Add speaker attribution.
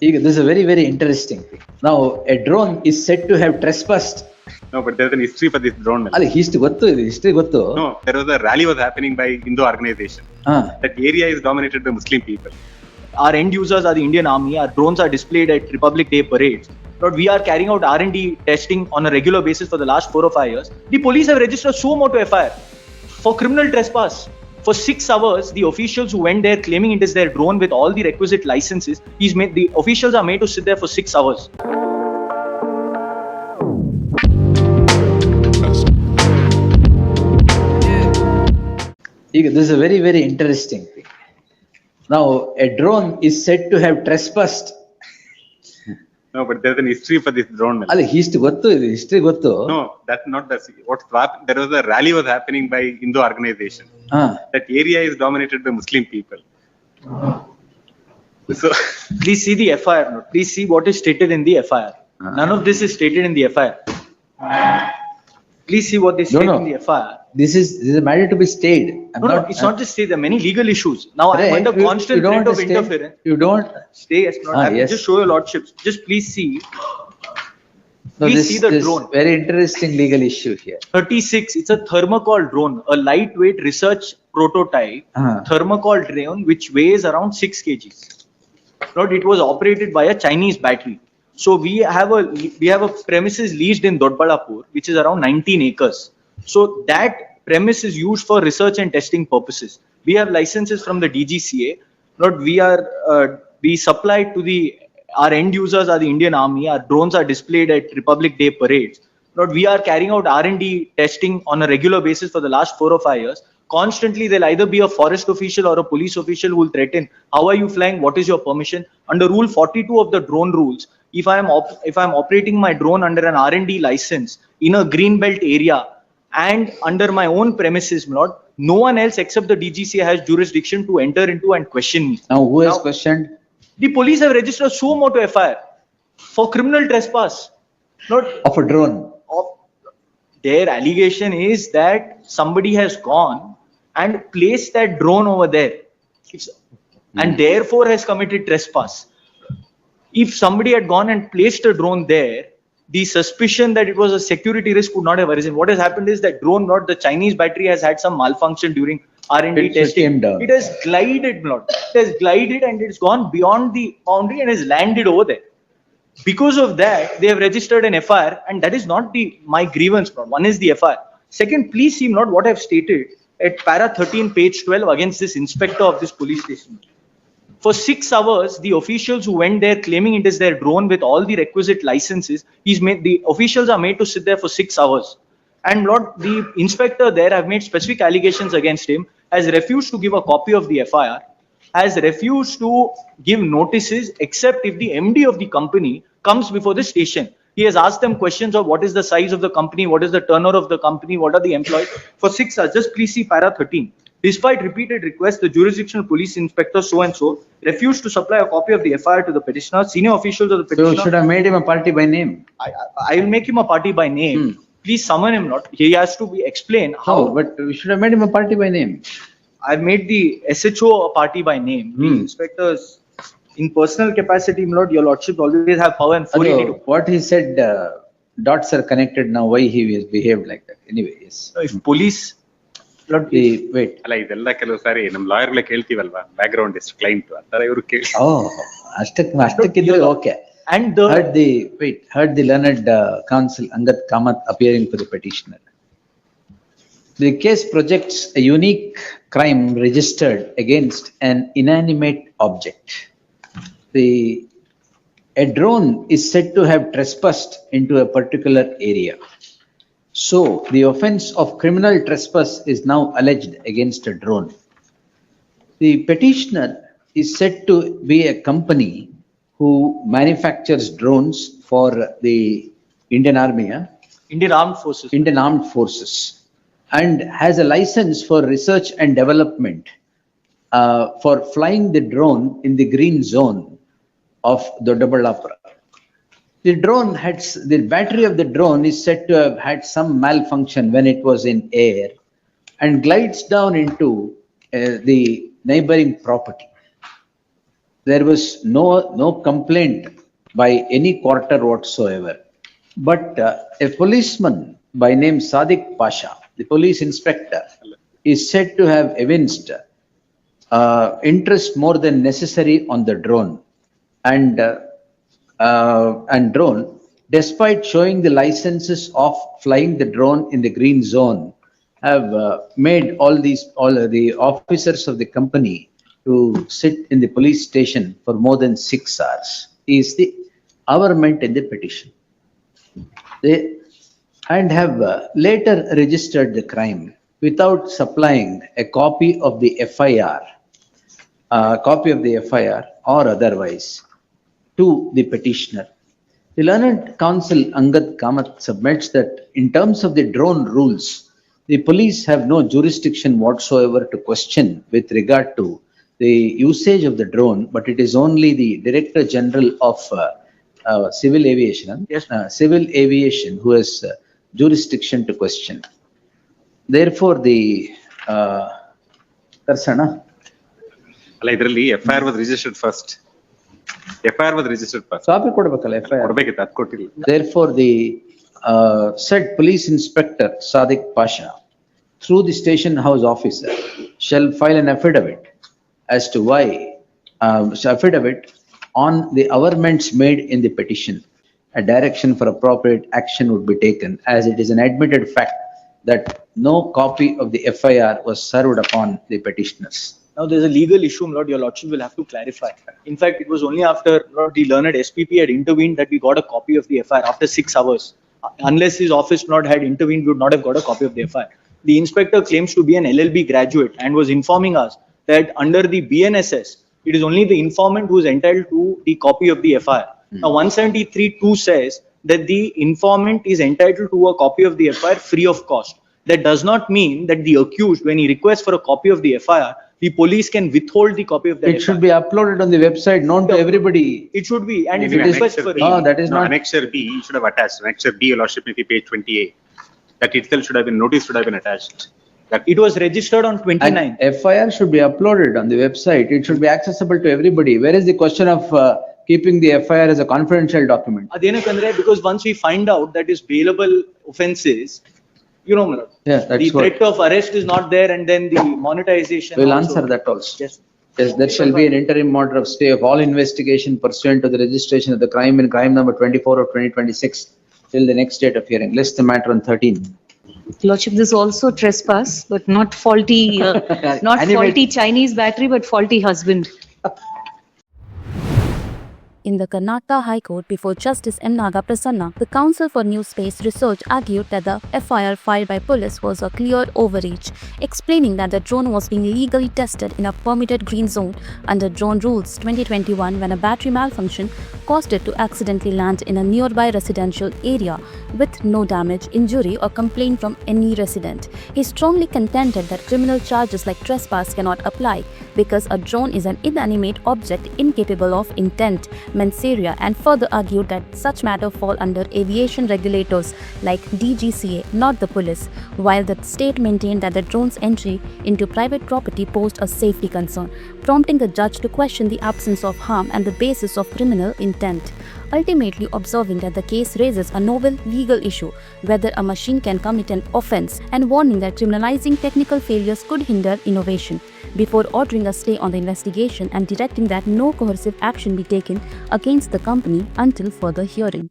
Speaker 1: This is a very, very interesting thing. Now, a drone is said to have trespassed.
Speaker 2: No, but there's an history for this drone.
Speaker 1: History ಗೊತ್ತು.
Speaker 2: No, there was a rally was happening by Hindu organization. That area is dominated by Muslim people.
Speaker 3: Our end users are the Indian Army. Our drones are displayed at Republic Day parades. But we are carrying out R&D testing on a regular basis for the last 4 or 5 years. The police have registered so much to FIR for criminal trespass. For 6 hours, the officials who went there claiming it is their drone with all the requisite licenses, the officials are made to sit there for 6 hours.
Speaker 1: This is a very, very interesting thing. Now, a drone is said to have trespassed.
Speaker 2: No, but there's an history for this drone.
Speaker 1: History ಗೊತ್ತು.
Speaker 2: No, that's not the. There was a rally was happening by Hindu organization. That area is dominated by Muslim people. So
Speaker 3: please see the FIR note. Please see what is stated in the FIR. None of this is stated in the FIR. Please see what is stated in the FIR.
Speaker 1: This is a matter to be stayed.
Speaker 3: It's not just stay. There are many legal issues. Now I am under constant threat of interference.
Speaker 1: You don't
Speaker 3: stay. I will just show your lordships. Just please see. See the drone.
Speaker 1: Very interesting legal issue here.
Speaker 3: 36. It's a thermocol drone, a lightweight research prototype thermocol drone which weighs around 6 kgs. It was operated by a Chinese battery. So we have a premises leased in Dodbalapur, which is around 19 acres. So that premise is used for research and testing purposes. We have licenses from the DGCA. We supply to our end users are the Indian Army. Our drones are displayed at Republic Day parades. We are carrying out R&D testing on a regular basis for the last 4 or 5 years. Constantly, there'll either be a forest official or a police official who will threaten, how are you flying? What is your permission? Under Rule 42 of the drone rules, if I am operating my drone under an R&D license in a green belt area and under my own premises, no one else except the DGCA has jurisdiction to enter into and question me.
Speaker 1: Now, who has questioned?
Speaker 3: The police have registered so much to FIR for criminal trespass.
Speaker 1: Of a drone.
Speaker 3: Their allegation is that somebody has gone and placed that drone over there and therefore has committed trespass. If somebody had gone and placed a drone there, the suspicion that it was a security risk would not have arisen. What has happened is that drone, the Chinese battery has had some malfunction during R&D testing. It has glided, and it's gone beyond the boundary and has landed over there. Because of that, they have registered an FIR, and that is not my grievance. One is the FIR. Second, please see what I have stated at para 13, page 12 against this inspector of this police station. For 6 hours, the officials who went there claiming it is their drone with all the requisite licenses, the officials are made to sit there for 6 hours. And the inspector there have made specific allegations against him, has refused to give a copy of the FIR, has refused to give notices except if the MD of the company comes before the station. He has asked them questions of what is the size of the company, what is the turnover of the company, what are the employees. For 6 hours, just please see para 13. Despite repeated requests, the jurisdictional police inspector so-and-so refused to supply a copy of the FIR to the petitioner. Senior officials of the petitioner...
Speaker 1: So should have made him a party by name.
Speaker 3: I will make him a party by name. Please summon him. He has to explain how...
Speaker 1: No, but we should have made him a party by name.
Speaker 3: I've made the SHO a party by name. The inspectors, in personal capacity, your lordship always have power and authority.
Speaker 1: What he said, dots are connected now. Why he has behaved like that? Anyway, yes.
Speaker 3: If police...
Speaker 1: wait.
Speaker 2: ಇದೆಲ್ಲ ಕೆಲವು ಸಾರಿ ನಮ್ಮ ಲಾಯರ್ಗಳ ಕೇಳ್ತೀವಲ್ವಾ background ಎಷ್ಟು client ಅಂತಾರೆ ಇವರು
Speaker 1: ಅಷ್ಟಕ್ಕಿದ್ರೆ okay. And heard the learned counsel Angat Kamath appearing for the petitioner. The case projects a unique crime registered against an inanimate object. A drone is said to have trespassed into a particular area. So, the offense of criminal trespass is now alleged against a drone. The petitioner is said to be a company who manufactures drones for the Indian Army,
Speaker 3: Indian
Speaker 1: Armed Forces, and has a license for research and development for flying the drone in the green zone of Dodbalapur. The battery of the drone is said to have had some malfunction when it was in air and glides down into the neighboring property. there was no complaint by any quarter whatsoever. But a policeman by name Sadiq Pasha, the police inspector, is said to have evinced interest more than necessary on the drone and drone, despite showing the licenses of flying the drone in the green zone, have made all the officers of the company to sit in the police station for more than 6 hours. Is the averment in the petition. They and have later registered the crime without supplying a copy of the FIR, or otherwise to the petitioner. The learned counsel Angad Kamath submits that in terms of the drone rules, the police have no jurisdiction whatsoever to question with regard to the usage of the drone, but it is only the Director General of Civil Aviation, Civil Aviation, who has jurisdiction to question. Therefore, the Karnataka.
Speaker 2: ಇದರಲ್ಲಿ FIR was registered first. FIR was registered first.
Speaker 1: Copy ಕೊಡಬೇಕಲ್ಲ FIR.
Speaker 2: ಕೊಡಬೇಕಿತ್ತು, ಅದು ಕೊಟ್ಟಿಲ್ಲ.
Speaker 1: Therefore, the said police inspector Sadiq Pasha, through the station house officer, shall file an affidavit as to why affidavit on the averments made in the petition. A direction for appropriate action would be taken, as it is an admitted fact that no copy of the FIR was served upon the petitioners.
Speaker 3: Now there's a legal issue, Lord, your Lordship will have to clarify. In fact, it was only after Lord, the learned SPP had intervened that we got a copy of the FIR after 6 hours. Unless his office not had intervened, we would not have got a copy of the FIR. The inspector claims to be an LLB graduate and was informing us that under the BNSS, it is only the informant who is entitled to the copy of the FIR. Now 173(2) says that the informant is entitled to a copy of the FIR free of cost. That does not mean that the accused, when he requests for a copy of the FIR, the police can withhold the copy of the FIR.
Speaker 1: It should be uploaded on the website, known to everybody.
Speaker 3: It should be, and if
Speaker 2: In
Speaker 3: it is
Speaker 2: Annexure
Speaker 3: for
Speaker 2: B,
Speaker 1: that is not.
Speaker 2: Annexure B, you should have attached. Annexure B, your Lordship, maybe page 28. That itself should have been, notice should have been attached. That
Speaker 3: it was registered on 29.
Speaker 1: And FIR should be uploaded on the website. It should be accessible to everybody. Where is the question of keeping the FIR as a confidential document?
Speaker 3: Adenakandre, because once we find out that is bailable offences, you know,
Speaker 1: Yeah, that's
Speaker 3: the
Speaker 1: what.
Speaker 3: threat of arrest is not there, and then the monetization.
Speaker 1: We'll
Speaker 3: also.
Speaker 1: answer that also.
Speaker 3: Yes.
Speaker 1: Yes, there shall be an interim order of stay of all investigation pursuant to the registration of the crime in crime number 24 of 2026 till the next date of hearing. List the matter on 13.
Speaker 4: Lordship, this is also trespass, but not faulty, faulty Chinese battery, but faulty husband.
Speaker 5: In the Karnataka High Court before Justice M. Nagaprasanna, the counsel for NewSpace Research argued that the FIR filed by police was a clear overreach, explaining that the drone was being legally tested in a permitted green zone under Drone Rules 2021 when a battery malfunction caused it to accidentally land in a nearby residential area with no damage, injury or complaint from any resident. He strongly contended that criminal charges like trespass cannot apply because a drone is an inanimate object incapable of intent, mens rea, and further argued that such matters fall under aviation regulators like DGCA, not the police, while the state maintained that the drone's entry into private property posed a safety concern, prompting the judge to question the absence of harm and the basis of criminal intent. Ultimately observing that the case raises a novel legal issue, whether a machine can commit an offense, and warning that criminalizing technical failures could hinder innovation, before ordering a stay on the investigation and directing that no coercive action be taken against the company until further hearing.